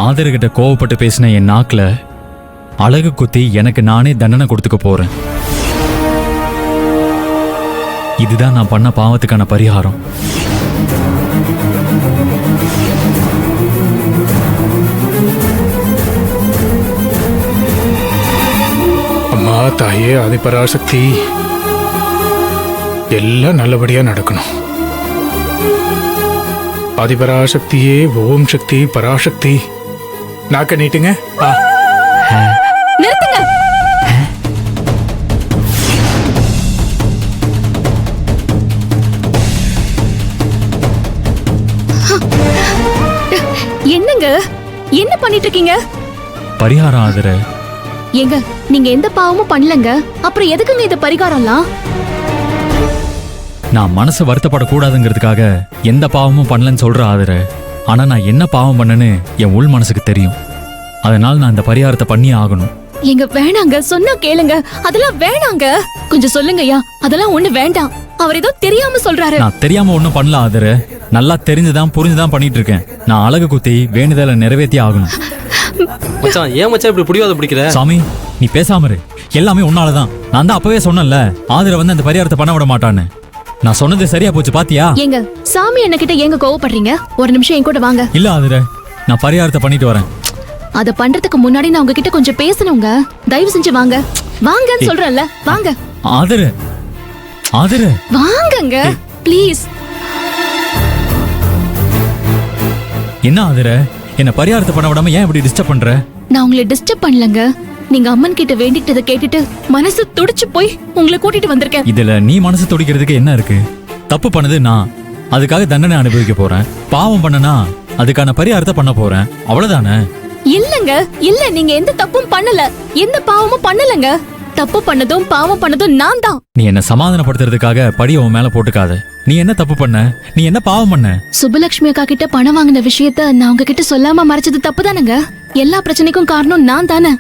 ஆதர்கிட்ட கோவப்பட்டு பேசின என் நாக்குல அழகு குத்தி எனக்கு நானே தண்டனை கொடுத்துக்க போறேன். இதுதான் நான் பண்ண பாவத்துக்கான பரிகாரம். அம்மா தாயே ஆதிபராசக்தி, எல்லாம் நல்லபடியா நடக்கணும். ஆதிபராசக்தியே ஓம் சக்தி பராசக்தி. நாக்க நீட்டுங்க. நிறுத்துங்க. என்னங்க என்ன பண்ணிட்டு இருக்கீங்க? பரிகாரம் ஆதர. ஏங்க நீங்க எந்த பாவமும் பண்ணலங்க, அப்புறம் எதுக்குங்க இந்த பரிகாரம்லாம்? நான் மனசு வருத்தப்படக்கூடாதுங்கிறதுக்காக எந்த பாவமும் பண்ணலன்னு சொல்ற ஆதர. ஆனா நான் என்ன பாவம் பண்ணேன்னு என் உள் மனசுக்கு தெரியும். அதனால நான் இந்த பரிகாரத்தை பண்ணி ஆகணும். எங்க வேணாங்க, சொன்னா கேளுங்க. அதெல்லாம் வேணாங்க. கொஞ்சம் சொல்லுங்கய்யா. அதெல்லாம் ஒண்ணு வேண்டாம். அவர் ஏதோ தெரியாம சொல்றாரு. நான் தெரியாம ஒண்ணும் பண்ணல ஆதர. நல்லா தெரிஞ்சுதான் புரிஞ்சுதான் பண்ணிட்டு இருக்கேன். நான் அழகு குத்தி வேண்டுதலை நிறைவேற்றி ஆகணும். மச்சான், ஏன் மச்சான் இப்படி புடிவாத பிடிக்கிற? சாமி நீ பேசாம இரு. எல்லாமே உன்னாலதான். நான் தான் அப்பவே சொன்னேன்ல, ஆதர வந்து அந்த பரிகாரத்தை பண்ண விட மாட்டான்னு. நான் சொன்னது சரியா போச்சு பாத்தியா? ஏங்க சாமி என்ன கிட்ட ஏங்க கோவப்படுறீங்க? ஒரு நிமிஷம் என் கூட வாங்க. இல்ல ஆதர, நான் பரிகாரத்தை பண்ணிட்டு வரேன். அத பண்றதுக்கு முன்னாடி நான் உங்ககிட்ட கொஞ்சம் பேசணுங்க. தயவு செஞ்சு வாங்க. வாங்கன்னு சொல்றேன்ல, வாங்க. ஆதர ஆதர வாங்கங்க ப்ளீஸ். என்ன ஆதர, என்ன பரிகாரத்தை பண்ண விடாம ஏன் இப்படி டிஸ்டர்ப் பண்ற? நான் உங்களை டிஸ்டர்ப் பண்ணலங்க. நீங்க அம்மன் கிட்ட வேண்டிட்டதை கேட்டுட்டு மனசு துடிச்சு போய் உங்களை கூட்டிட்டு வந்திருக்கேன். இதுல நீ மனசு துடிக்கிறதுக்கு என்ன இருக்கு? தப்பு பண்ணது நான், அதுக்காக தண்டனை அனுபவிக்க போறேன். பாவம் பண்ணனா அதுக்கான பரிகாரத்தை பண்ண போறேன், அவ்வளவுதானே? இல்லங்க இல்ல, நீங்க எந்த தப்பும் பண்ணல, எந்த பாவமும் பண்ணலங்க. தப்பு பண்ணதும் பாவம் பண்ணதும் நான் தான். நீ என்ன சமாதானப்படுத்துறதுக்காக படிய உன் மேல போட்டுக்காத. நீ என்ன தப்பு பண்ண? நீ என்ன பாவம் பண்ண? சுபலட்சுமி அக்கா கிட்ட பணம் வாங்கின விஷயத்த நான் உங்ககிட்ட சொல்லாம மறைச்சது தப்பு தானங்க. எல்லா பிரச்சனைக்கும் காரணம் நான் தானே.